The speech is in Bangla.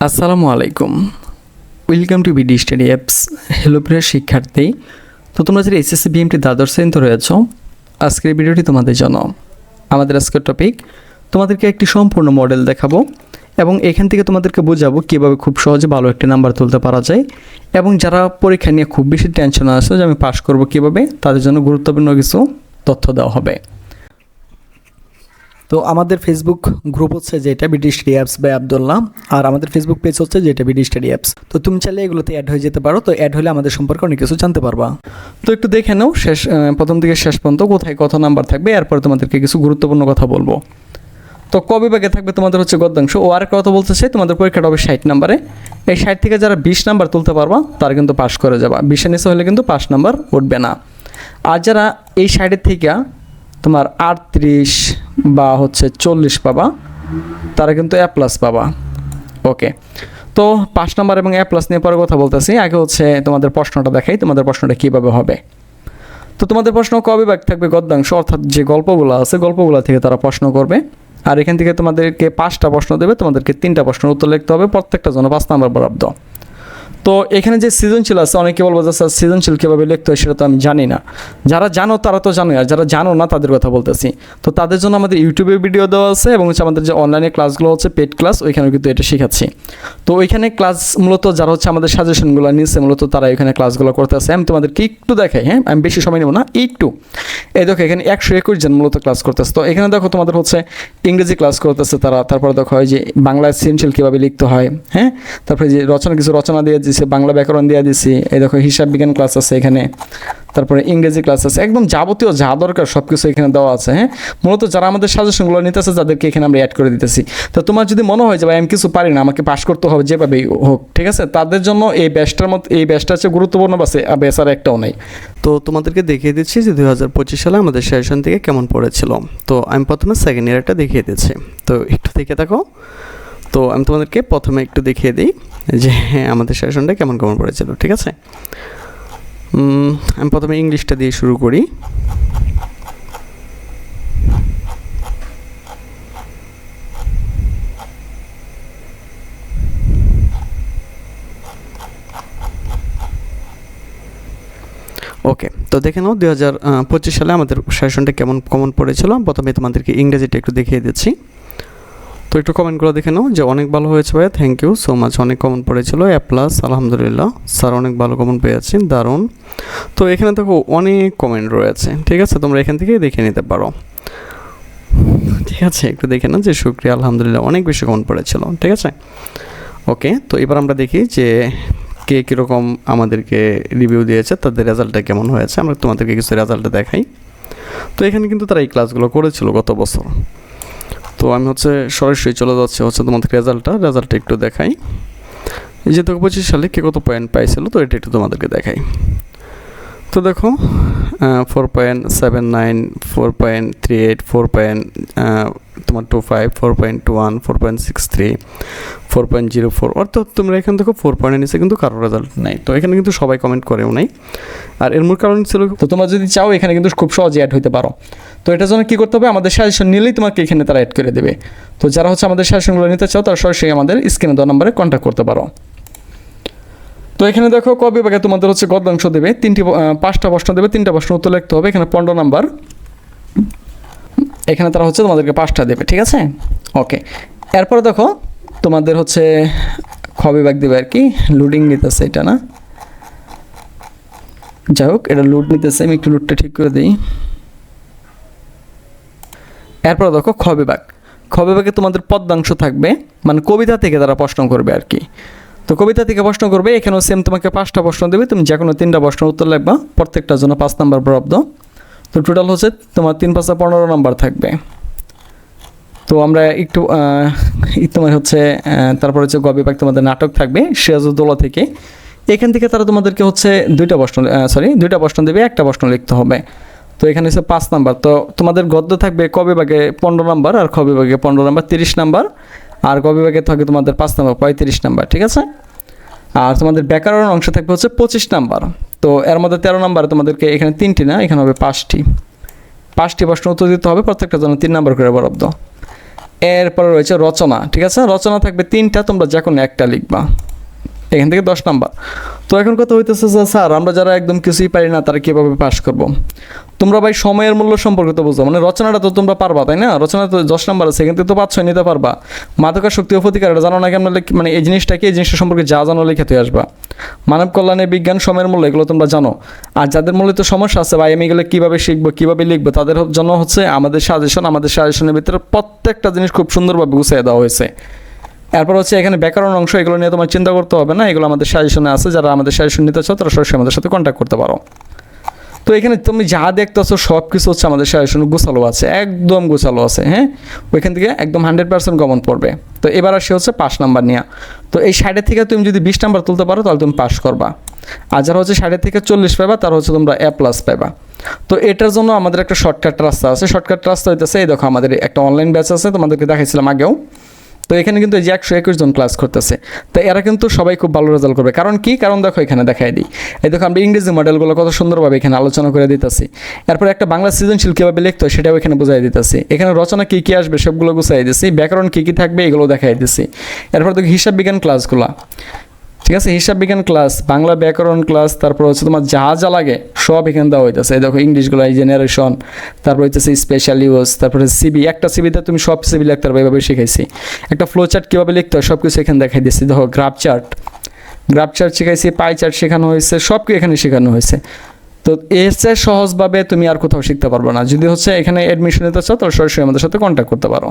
আসসালামু আলাইকুম। Welcome to BD study apps. Hello প্রিয় শিক্ষার্থী, তো তোমরা যারা এসএসসি বিএমটি দ্বাদশ শ্রেণীতে রয়েছো, আজকের ভিডিওটি তোমাদের জন্য। আমাদের আজকের টপিক, তোমাদেরকে একটি সম্পূর্ণ মডেল দেখাবো এবং এখান থেকে তোমাদেরকে বোঝাবো কীভাবে খুব সহজে ভালো একটি নাম্বার তুলতে পারা যায় এবং যারা পরীক্ষা নিয়ে খুব বেশি টেনশন আছে যে আমি পাস করবো কীভাবে, তাদের জন্য গুরুত্বপূর্ণ কিছু তথ্য দেওয়া হবে। তো আমাদের ফেসবুক গ্রুপ হচ্ছে যেটা BD study apps by Abdullah, আর আমাদের ফেসবুক পেজ হচ্ছে যেটা বিডি স্টাডি অ্যাপস। তো তুমি চাইলে এগুলোতে অ্যাড হয়ে যেতে পারো। তো অ্যাড হলে আমাদের সম্পর্কে অনেক কিছু জানতে পারবা। তো একটু দেখে নাও প্রথম থেকে শেষ পর্যন্ত কোথায় কত নাম্বার থাকবে, এরপরে তোমাদেরকে কিছু গুরুত্বপূর্ণ কথা বলবো। তো ক বিভাগে থাকবে তোমাদের হচ্ছে গদ্যাংশ। ও আরেকটা কথা বলতে চাই, তোমাদের পরীক্ষাটা হবে 60 নাম্বারে। এই 60 থেকে যারা 20 নাম্বার তুলতে পারবা তারা কিন্তু পাস করে যাবা। 20-এর নিচে হলে কিন্তু 5 নাম্বার উঠবে না। আর যারা এই 60-এর থেকে তোমার 38 বা হচ্ছে 40 পাবা, তারা কিন্তু এ প্লাস পাবা। ওকে, তো 5 নাম্বার এবং এ প্লাস নিয়ে পরে কথা বলতেছি। আগে হচ্ছে তোমাদের প্রশ্নটা দেখাই, তোমাদের প্রশ্নটা কীভাবে হবে। তো তোমাদের প্রশ্ন ক বিভাগ থাকবে গদ্যাংশ, অর্থাৎ যে গল্পগুলো আছে গল্পগুলো থেকে তারা প্রশ্ন করবে। আর এখান থেকে তোমাদেরকে 5টা প্রশ্ন দেবে, তোমাদেরকে 3টা প্রশ্নের উত্তর লিখতে হবে, প্রত্যেকটা জন্য 5 নাম্বার বরাদ্দ। তো এখানে যে সৃজনশীল আছে, অনেকে বলবো যে স্যার সৃজনশীল কীভাবে লিখতে হয় সেটা তো আমি জানি না। যারা জানো তারা তো জানোই, আর যারা জানো না তাদের কথা বলতেছি। তো তাদের জন্য আমাদের ইউটিউবে ভিডিও দেওয়া আছে এবং হচ্ছে আমাদের যে অনলাইনে ক্লাসগুলো হচ্ছে পেড ক্লাস, ওইখানেও কিন্তু এটা শেখাচ্ছি। তো ওইখানে ক্লাস মূলত যারা হচ্ছে আমাদের সাজেশনগুলো নিচ্ছে মূলত তারা এখানে ক্লাসগুলো করতেছে। আমি তোমাদেরকে একটু দেখাই, হ্যাঁ, আমি বেশি সময় নেব না, একটু। এই দেখো এখানে 121 জন মূলত ক্লাস করতেছে। তো এখানে দেখো তোমাদের হচ্ছে ইংরেজি ক্লাস করতেছে তারা, তারপরে দেখো হয় যে বাংলা সৃজনশীল কীভাবে লিখতে হয়, হ্যাঁ, তারপরে যে কিছু রচনা দিয়ে দিচ্ছে, বাংলা ব্যাকরণ দিয়ে দিছি। এই দেখো হিসাব বিজ্ঞান ক্লাস আছে এখানে, তারপরে ইংরেজি ক্লাস আছে, একদম যাবতীয় যা দরকার সব কিছু এখানে দেওয়া আছে। হ্যাঁ, মূলত যারা আমাদের সাজেশনগুলো নিতেছে তাদেরকে এখানে আমরা অ্যাড করে দিতেছি। তো তোমার যদি মনে হয় যে ভাই আমি কিছু পারি না, আমাকে পাস করতে হবে যেভাবেই হোক, ঠিক আছে, তাদের জন্য এই ব্যাচটা হচ্ছে গুরুত্বপূর্ণ বাসে, ব্যাচ আর একটাও নেই। তো তোমাদেরকে দেখিয়ে দিচ্ছি যে 2025 সালে আমাদের সেশন থেকে কেমন পড়েছিল। তো আমি প্রথমে সেকেন্ড ইয়ারটা দেখিয়ে দিচ্ছি, তো একটু দেখে থাকো। তো আমি তোমাদেরকে প্রথমে একটু দেখিয়ে দিই যে আমাদের সেশনটা কেমন পড়েছিল, ঠিক আছে। আমি প্রথমে ইংলিশটা দিয়ে শুরু করি। ওকে, তো দেখে নাও 2025 সালে আমাদের সেশনটা কেমন পড়েছিল। প্রথমে তোমাদেরকে ইংরেজিটা একটু দেখিয়ে দিচ্ছি। তো একটু কমেন্টগুলো দেখে নাও যে অনেক ভালো হয়েছে ভাইয়া, থ্যাংক ইউ সো মাচ, অনেক কমেন্ট পড়েছিল, এ প্লাস, আলহামদুলিল্লাহ স্যার, অনেক ভালো কমেন্ট পেয়েছি, দারুণ। তো এখানে দেখো অনেক কমেন্ট রয়েছে, ঠিক আছে, তোমরা এখান থেকে দেখে নিতে পারো, ঠিক আছে। একটু দেখে নাও যে শুক্রিয়া, আলহামদুলিল্লাহ, অনেক বেশি কমেন্ট পড়েছিল, ঠিক আছে। ওকে, তো এবার আমরা দেখি যে কে কীরকম আমাদেরকে রিভিউ দিয়েছে, তাদের রেজাল্টটা কেমন হয়েছে। আমরা তোমাদেরকে কিছু রেজাল্টটা দেখাই। তো এখানে কিন্তু তারা এই ক্লাসগুলো করেছিল গত বছর। তো আমি হচ্ছে সরাসরি চলে যাচ্ছি হচ্ছে তোমাদের রেজাল্টটা একটু দেখাই। এই যে 2025 সালে কে কত পয়েন্ট পাইছিল, তো এটা একটু তোমাদেরকে দেখাই। তো দেখো 4.79, 4.38, 4.25, 4.21, 4.63, 4.04, অর্থাৎ তোমরা এখান থেকে 4 পয়েন্টের নিচে কিন্তু কারোর রেজাল্ট নাই। তো এখানে কিন্তু সবাই কমেন্ট করেও নাই। আর এর মূল কারণ ছিল, তো তোমরা যদি চাও এখানে কিন্তু খুব সহজে অ্যাড হতে পারো। তো এটার জন্য কী করতে হবে, আমাদের সাজেশন নিলেই তোমাকে এখানে তারা অ্যাড করে দেবে। তো যারা হচ্ছে আমাদের সাজেশনগুলো নিতে চাও তারা সরাসরি আমাদের স্ক্রিনে দেওয়া নম্বরে কন্ট্যাক্ট করতে পারো। তো এখানে দেখো ক বিভাগে তোমাদের হচ্ছে গদ্যাংশ দেবে, 5টা প্রশ্ন দেবে, 3টা প্রশ্ন উত্তর লিখতে হবে। এখানে 15 নাম্বার, এখানে তারা হচ্ছে তোমাদেরকে 5টা দেবে, ঠিক আছে। ওকে, এরপরে দেখো তোমাদের হচ্ছে খ বিভাগ দেবে আর কি, লোডিং নিতেছে এটা না, যাই হোক এটা লোড নিতেছে, আমি একটু লোডটা ঠিক করে দিই। এরপরে দেখো খ বিভাগে তোমাদের পদ্যাংশ থাকবে, মানে কবিতা থেকে তারা প্রশ্ন করবে আর কি। তো কবিতা থেকে প্রশ্ন করবে, এখানেও সেম তোমাকে 5টা প্রশ্ন দেবে, তুমি যে কোনো 3টা প্রশ্নের উত্তর লিখবা, প্রত্যেকটার জন্য 5 নাম্বার বরাদ্দ। তো টোটাল হচ্ছে তোমার 3×5 15 নাম্বার থাকবে। তো আমরা একটু তোমার হচ্ছে তারপর হচ্ছে গ বিভাগ তোমাদের নাটক থাকবে সিরাজউদ্দৌলা থেকে। এখান থেকে তারা তোমাদেরকে হচ্ছে 2টা প্রশ্ন দেবে, একটা প্রশ্ন লিখতে হবে। তো এখানে হচ্ছে 5 নাম্বার। তো তোমাদের গদ্য থাকবে ক বিভাগে 15 নাম্বার, আর খ বিভাগে 15 নাম্বার 30 নাম্বার, আর গ বিভাগে থাকবে তোমাদের 5 নাম্বার 35 নাম্বার, ঠিক আছে। আর তোমাদের ব্যাকরণ অংশ থাকবে হচ্ছে 25 নাম্বার। তো এর মধ্যে 13 নাম্বারে তোমাদেরকে এখানে 3টি না, এখানে হবে 5টি প্রশ্ন উত্তর দিতে হবে, প্রত্যেকটা জন্য 3 নাম্বার করে বরাদ্দ। এরপরে রয়েছে রচনা, ঠিক আছে, রচনা থাকবে 3টা, তোমরা যে কোনো একটা লিখবা, এখান থেকে 10 নাম্বার। তো এখন কথা হইতেছে যে স্যার আমরা যারা একদম কিছুই পারি না তারা কীভাবে পাস করব? তোমরা ভাই সময়ের মূল্য সম্পর্কে তো বুঝো, মানে রচনাটা তো তোমরা পারবা, তাই না? রচনা তো 10 নাম্বার আছে, এখান থেকে তো 5-6 নিতে পারবা। মাদকাসক্তি ও প্রতিকার জানো না কেমন, মানে এই জিনিসটাকে, এই জিনিসটা সম্পর্কে যা জানো লিখে তুই আসবা। মানব কল্যাণে বিজ্ঞান, সময়ের মূল্য, এগুলো তোমরা জানো। আর যাদের মূল্যে তো সমস্যা আছে ভাই, আমি এগুলো কীভাবে শিখবো, কীভাবে লিখবো, তাদের জন্য হচ্ছে আমাদের সাজেশনের ভিতরে প্রত্যেকটা জিনিস খুব সুন্দরভাবে গুছিয়ে দেওয়া হয়েছে। এরপর হচ্ছে এখানে ব্যাকরণ অংশ, এগুলো নিয়ে তোমার চিন্তা করতে হবে না, এগুলো আমাদের সাজেশনে আছে। যারা আমাদের সাজেশন নিতে চাও তারা সরাসরি আমাদের সাথে কন্ট্যাক্ট করতে পারো। তো এখানে তুমি যা দেখতেছো সব কিছু হচ্ছে আমাদের সাজেশন গোছালো আছে, একদম গোছালো আছে, হ্যাঁ। ওইখান থেকে একদম 100% কমন পড়বে। তো এবার আসে হচ্ছে 5 নাম্বার নিয়ে। তো এই 60 থেকে তুমি যদি 20 নাম্বার তুলতে পারো তাহলে তুমি পাস করবা। আর যারা হচ্ছে 60 থেকে 40 পাবা তারা হচ্ছে তোমরা A+ পাবা। তো এটার জন্য আমাদের একটা শর্টকাট রাস্তা আছে। শর্টকাট রাস্তা হইতেছে, এই দেখো আমাদের একটা অনলাইন ব্যাচ আছে, তোমাদেরকে দেখাইছিলাম আগেও। তো এখানে কিন্তু এই যে 121 জন ক্লাস করতেছে। তো এরা কিন্তু সবাই খুব ভালো রেজাল্ট করবে। কারণ কি? কারণ দেখো এখানে দেখাই দিই, এই দেখো আমরা ইংরেজি মডেলগুলো কত সুন্দরভাবে এখানে আলোচনা করে দিতেছি। এরপর একটা বাংলা সৃজনশীল কীভাবে লিখতে হয় সেটাও এখানে বুঝাই দিতেছি। এখানে রচনা কী কী আসবে সবগুলো গুছাই দিচ্ছি, ব্যাকরণ কী কী থাকবে এগুলো দেখাই দিচ্ছি। এরপর দেখো হিসাব বিজ্ঞান ক্লাসগুলো, ঠিক আছে, হিসাব বিজ্ঞান ক্লাস, বাংলা ব্যাকরণ ক্লাস, তারপর হচ্ছে তোমার যা যা লাগে সব এখানে দেওয়া হইতেছে। এই দেখো ইংলিশগুলো, এই জেনারেশন, তারপর হইতেছে স্পেশাল ইউজ, তারপরে সিবি, একটা সিবিতে তুমি সব সিবি লিখতে পারবে, এভাবে শিখাইছি। একটা ফ্লো চার্ট কীভাবে লিখতে হয় সব কিছু এখানে দেখাই দিচ্ছি। দেখো গ্রাফ চার্ট শিখাইছি, পাই চার্ট শেখানো হয়েছে, সব কিছু এখানে শেখানো হয়েছে। তো এর চেয়ে সহজভাবে তুমি আর কোথাও শিখতে পারবে না। যদি হচ্ছে এখানে অ্যাডমিশন নিতে চাও তাহলে সরাসরি আমাদের সাথে কন্ট্যাক্ট করতে পারো।